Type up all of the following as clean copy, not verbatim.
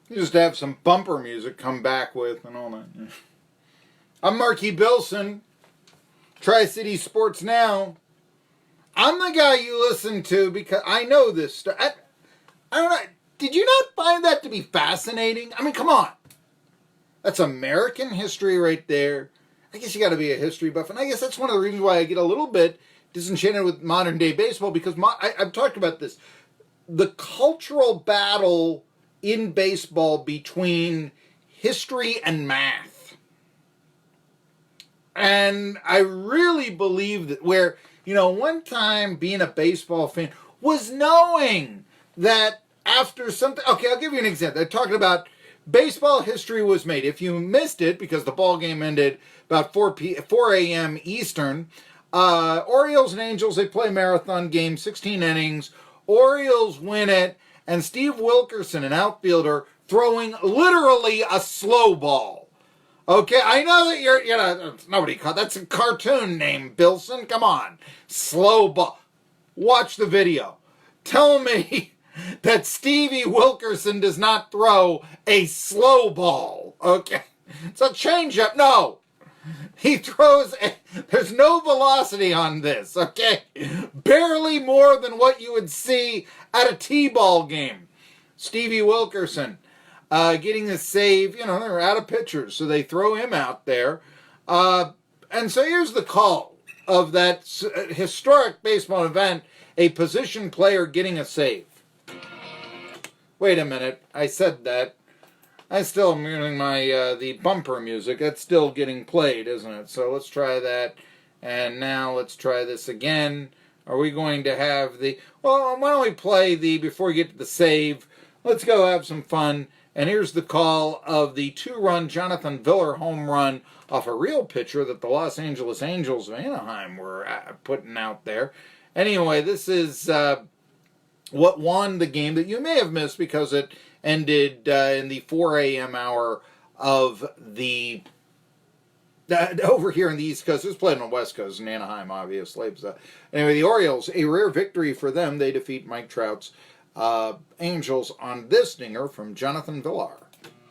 You just have some bumper music come back with and all that. I'm Marky Billson, Tri-City Sports Now. I'm the guy you listen to because I know this stuff. I don't know. Did you not find that to be fascinating? I mean, come on. That's American history right there. I guess you got to be a history buff. And I guess that's one of the reasons why I get a little bit disenchanted with modern day baseball, because I've talked about this. The cultural battle in baseball between history and math. And I really believe that one time being a baseball fan was knowing that after something, okay, I'll give you an example. They're talking about baseball history was made. If you missed it, because the ball game ended about 4 a.m. Eastern, Orioles and Angels, they play marathon game, 16 innings. Orioles win it, and Steve Wilkerson, an outfielder, throwing literally a slow ball. Okay, I know that nobody caught, that's a cartoon name, Billson, come on. Slow ball. Watch the video. Tell me that Stevie Wilkerson does not throw a slow ball, okay? It's a changeup, no. He throws, there's no velocity on this, okay? Barely more than what you would see at a T-ball game. Stevie Wilkerson getting a save, they're out of pitchers, so they throw him out there. And so here's the call of that historic baseball event, a position player getting a save. Wait a minute, I said that. I still am hearing the bumper music. That's still getting played, isn't it? So let's try that. And now let's try this again. Are we going to have why don't we play before we get to the save, let's go have some fun. And here's the call of the 2-run Jonathan Villar home run off a real pitcher that the Los Angeles Angels of Anaheim were putting out there. Anyway, this is what won the game that you may have missed because it ended in the 4 a.m. hour of the over here in the East Coast. It was played on the West Coast in Anaheim, obviously. So, anyway, the Orioles, a rare victory for them. They defeat Mike Trout's Angels on this dinger from Jonathan Villar.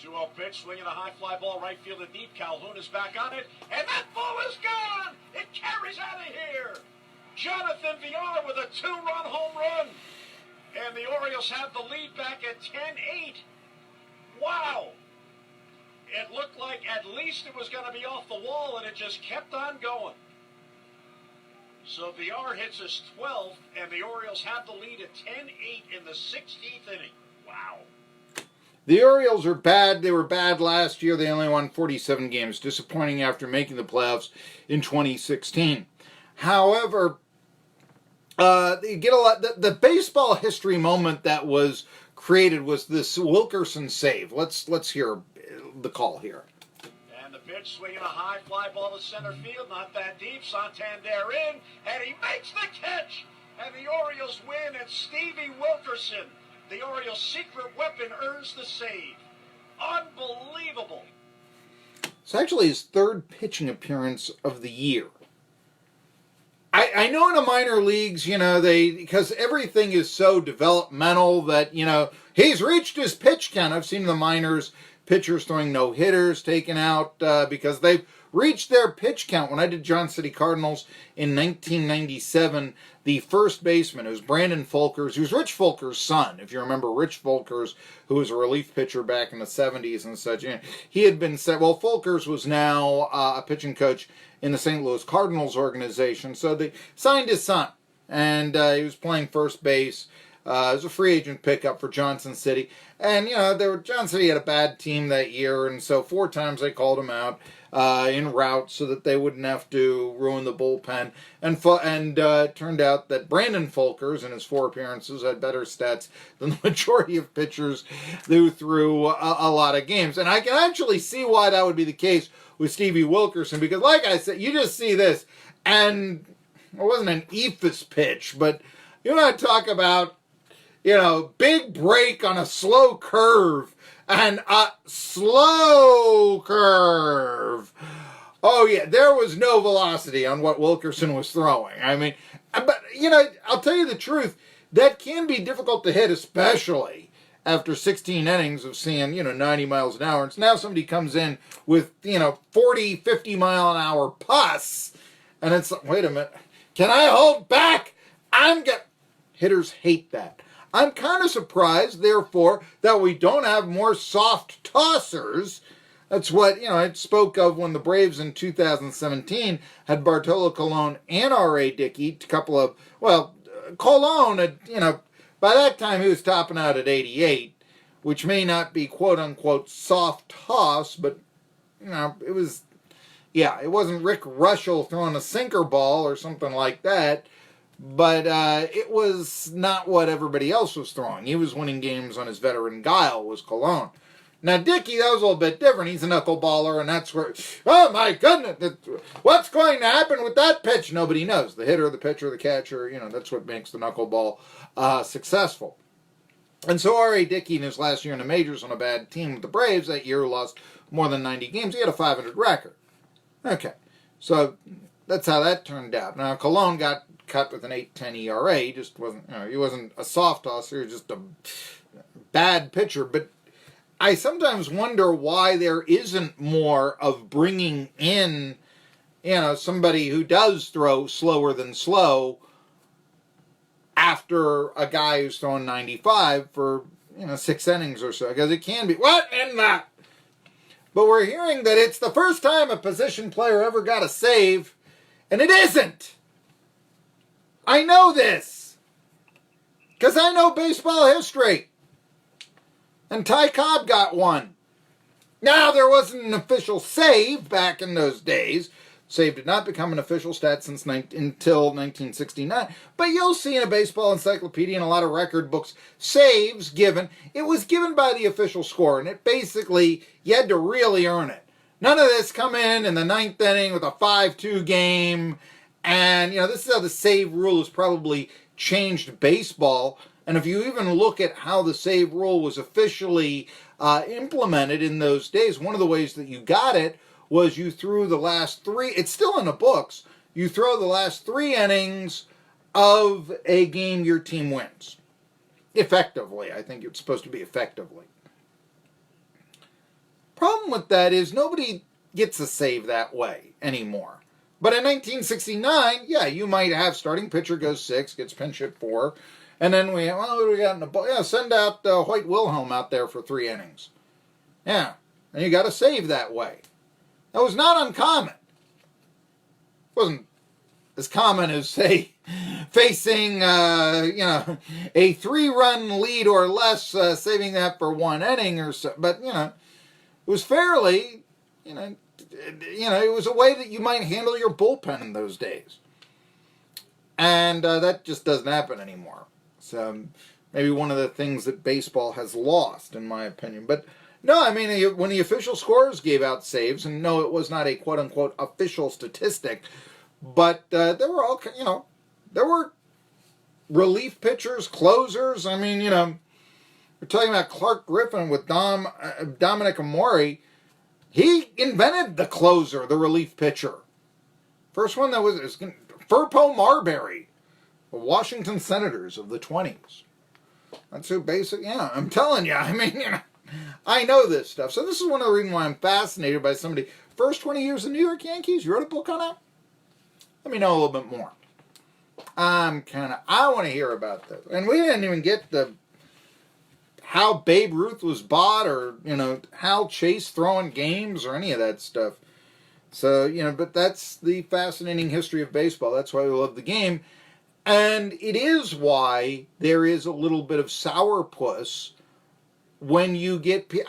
2-0 pitch, swinging a high fly ball right field and deep. Calhoun is back on it, and that ball is gone! It carries out of here! Jonathan Villar with a 2-run home run! And the Orioles have the lead back at 10-8. Wow! It looked like at least it was going to be off the wall, and it just kept on going. So Villar hits his 12th, and the Orioles have the lead at 10-8 in the 16th inning. Wow. The Orioles are bad. They were bad last year. They only won 47 games. Disappointing after making the playoffs in 2016. However, you get a lot. The baseball history moment that was created was this Wilkerson save. Let's hear the call here. And the pitch, swinging a high fly ball to center field, not that deep. Santander in, and he makes the catch. And the Orioles win. And Stevie Wilkerson, the Orioles' secret weapon, earns the save. Unbelievable. It's actually his third pitching appearance of the year. I know in the minor leagues, because everything is so developmental that, he's reached his pitch count. I've seen the minors pitchers throwing no-hitters taken out because they've reached their pitch count. When I did Johnson City Cardinals in 1997, the first baseman, it was Brandon Folkers, who's Rich Folkers' son. If you remember Rich Folkers, who was a relief pitcher back in the 70s and such, he had been set. Well, Folkers was now a pitching coach in the St. Louis Cardinals organization, so they signed his son, and he was playing first base. It was a free agent pickup for Johnson City, and Johnson City had a bad team that year, and so 4 times they called him out in routes so that they wouldn't have to ruin the bullpen. And it turned out that Brandon Folkers, in his 4 appearances, had better stats than the majority of pitchers who threw a lot of games. And I can actually see why that would be the case with Stevie Wilkerson, because like I said, you just see this, and it wasn't an ephus pitch, but you want to talk about, big break on a slow curve, and a slow curve. Oh, yeah, there was no velocity on what Wilkerson was throwing. I mean, but, I'll tell you the truth, that can be difficult to hit, especially after 16 innings of seeing, 90 miles an hour. And now somebody comes in with, 40, 50 mile an hour pus. And it's like, wait a minute. Can I hold back? Hitters hate that. I'm kind of surprised, therefore, that we don't have more soft tossers. That's what, I spoke of when the Braves in 2017 had Bartolo Colon and R.A. Dickey, Colon had, by that time he was topping out at 88, which may not be quote-unquote soft toss, but, it wasn't Rick Russell throwing a sinker ball or something like that. But it was not what everybody else was throwing. He was winning games on his veteran guile, was Colon. Now, Dickey, that was a little bit different. He's a knuckleballer, and that's where, oh my goodness, what's going to happen with that pitch? Nobody knows. The hitter, the pitcher, the catcher, that's what makes the knuckleball successful. And so R.A. Dickey, in his last year in the majors on a bad team with the Braves, that year lost more than 90 games. He had a .500 record. Okay, so that's how that turned out. Now, Colon got cut with an 8.10 ERA. He just wasn't, he wasn't a soft tosser. He was just a bad pitcher. But I sometimes wonder why there isn't more of bringing in, somebody who does throw slower than slow after a guy who's throwing 95 for, 6 innings or so. Because it can be, what in that? But we're hearing that it's the first time a position player ever got a save, and it isn't. I know this, because I know baseball history. And Ty Cobb got one. Now, there wasn't an official save back in those days. Save did not become an official stat until 1969. But you'll see in a baseball encyclopedia and a lot of record books, saves given. It was given by the official score, and it basically, you had to really earn it. None of this come in the ninth inning with a 5-2 game. And, this is how the save rule has probably changed baseball. And if you even look at how the save rule was officially implemented in those days, one of the ways that you got it was you threw the last 3, it's still in the books, you throw the last 3 innings of a game your team wins. Effectively. I think it's supposed to be effectively. Problem with that is nobody gets a save that way anymore. But in 1969, you might have starting pitcher goes 6, gets pinch hit 4, and then what do we got in the ball? Send out Hoyt Wilhelm out there for 3 innings. Yeah, and you got to save that way. That was not uncommon. It wasn't as common as, say, facing, a 3-run lead or less, saving that for 1 inning or so. But, it was fairly, it was a way that you might handle your bullpen in those days. And that just doesn't happen anymore. So maybe one of the things that baseball has lost, in my opinion. But no, when the official scorers gave out saves, and no, it was not a quote-unquote official statistic, but there were there were relief pitchers, closers. We're talking about Clark Griffin with Dominic Amore. He invented the closer, the relief pitcher. First one that was Furpo Marbury, the Washington Senators of the 20s. That's who I'm telling you, I know this stuff. So this is one of the reasons why I'm fascinated by somebody. First 20 years of New York Yankees, you wrote a book on that? Let me know a little bit more. I want to hear about this. And we didn't even get how Babe Ruth was bought or, Hal Chase throwing games or any of that stuff. So, but that's the fascinating history of baseball. That's why we love the game. And it is why there is a little bit of sourpuss when you get... it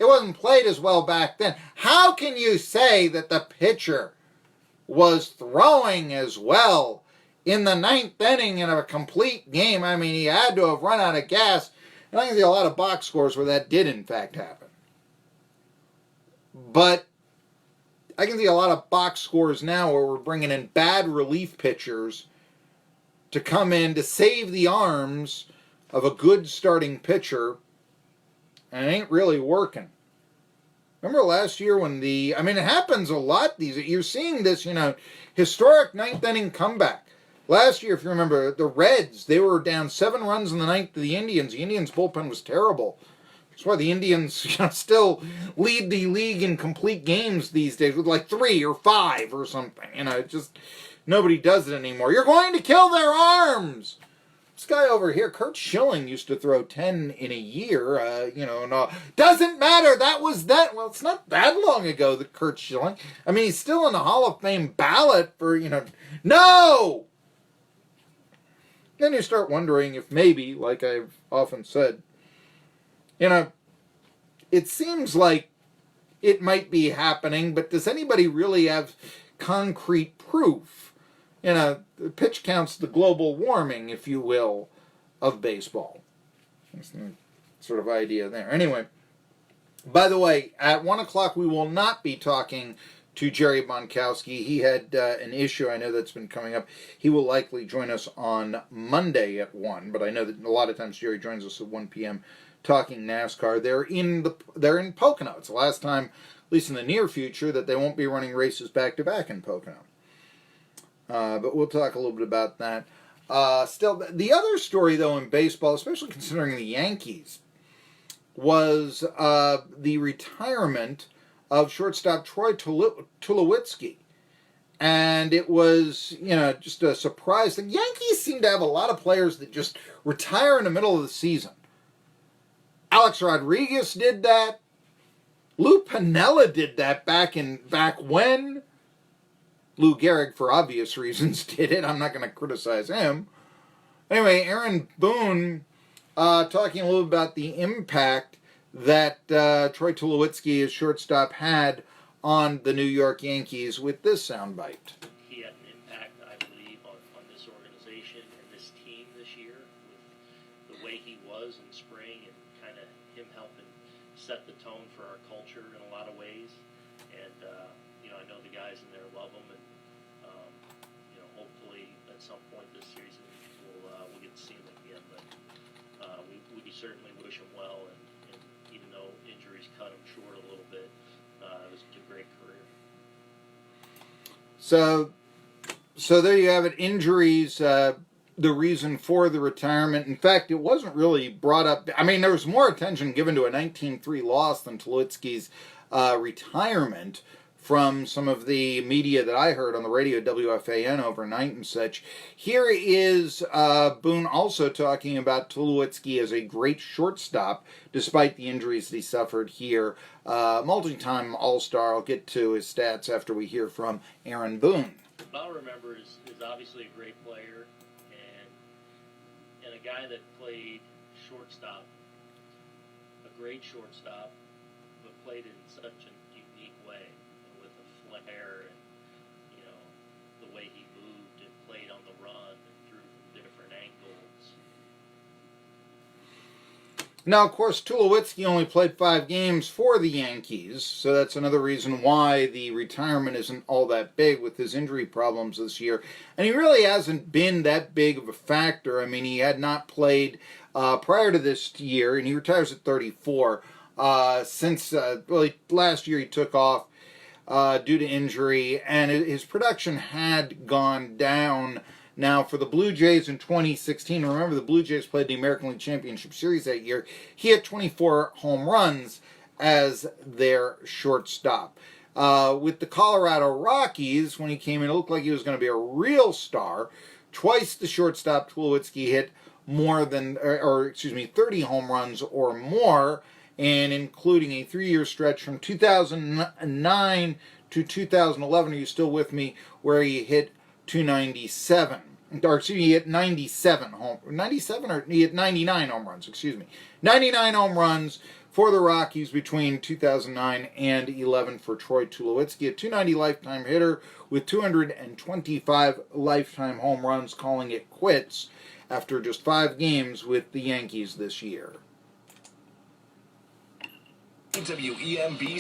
wasn't played as well back then. How can you say that the pitcher was throwing as well in the 9th inning in a complete game? He had to have run out of gas. And I can see a lot of box scores where that did, in fact, happen. But I can see a lot of box scores now where we're bringing in bad relief pitchers to come in to save the arms of a good starting pitcher, and it ain't really working. Remember last year when it happens a lot. You're seeing this, historic 9th inning comeback. Last year, if you remember, the Reds, they were down 7 runs in the ninth to the Indians. The Indians' bullpen was terrible. That's why the Indians still lead the league in complete games these days with like 3 or 5 or something. Just nobody does it anymore. You're going to kill their arms. This guy over here, Kurt Schilling, used to throw 10 in a year. No, doesn't matter. Well, it's not that long ago that Kurt Schilling. I mean, he's still in the Hall of Fame ballot for, no! Then you start wondering if maybe, like I've often said, it seems like it might be happening, but does anybody really have concrete proof? The pitch counts the global warming, if you will, of baseball. That's the sort of idea there. Anyway, by the way, at 1 o'clock we will not be talking to Jerry Bonkowski. He had an issue, I know, that's been coming up. He will likely join us on Monday at 1, but I know that a lot of times Jerry joins us at 1 p.m. talking NASCAR. They're in Pocono. It's the last time, at least in the near future, that they won't be running races back-to-back in Pocono. But we'll talk a little bit about that. Still, the other story, though, in baseball, especially considering the Yankees, was the retirement of shortstop Troy Tulowitzki. And it was, just a surprise. The Yankees seem to have a lot of players that just retire in the middle of the season. Alex Rodriguez did that. Lou Piniella did that back when. Lou Gehrig, for obvious reasons, did it. I'm not going to criticize him. Anyway, Aaron Boone talking a little about the impact that Troy Tulowitzki, as shortstop, had on the New York Yankees with this soundbite. He had an impact, I believe, on this organization and this team this year with the way he was in spring and kind of him helping set the tone for our culture in a lot of ways. And, I know the guys in there love him, and, hopefully at some point this season we'll get to see him again. But we certainly wish him well, and even though injuries cut him short a little bit, it was a great career. So there you have it. Injuries, the reason for the retirement. In fact, it wasn't really brought up. I mean, there was more attention given to a 19-3 loss than Tulowitzki's retirement from some of the media that I heard on the radio, WFAN, overnight and such. Here is Boone also talking about Tulowitzki as a great shortstop, despite the injuries that he suffered here. Multi-time All-Star. I'll get to his stats after we hear from Aaron Boone. What I'll remember is obviously a great player and a guy that played shortstop, a great shortstop, but played in such a unique way, with a flair and, the way he moved and played on the run and threw from different angles. Now, of course, Tulowitzki only played 5 games for the Yankees, so that's another reason why the retirement isn't all that big with his injury problems this year. And he really hasn't been that big of a factor. I mean, he had not played prior to this year, and he retires at 34. Since last year he took off due to injury, and his production had gone down. Now, for the Blue Jays in 2016, remember the Blue Jays played the American League Championship Series that year, he had 24 home runs as their shortstop. With the Colorado Rockies, when he came in, it looked like he was going to be a real star. Twice the shortstop, Tulowitzki, hit 30 home runs or more, and including a 3-year stretch from 2009 to 2011, are you still with me, where he hit 297. Or, he hit 97 he hit 99 home runs, 99 home runs for the Rockies between 2009 and 11 for Troy Tulowitzki, a 290 lifetime hitter with 225 lifetime home runs, calling it quits after just 5 games with the Yankees this year. WEMB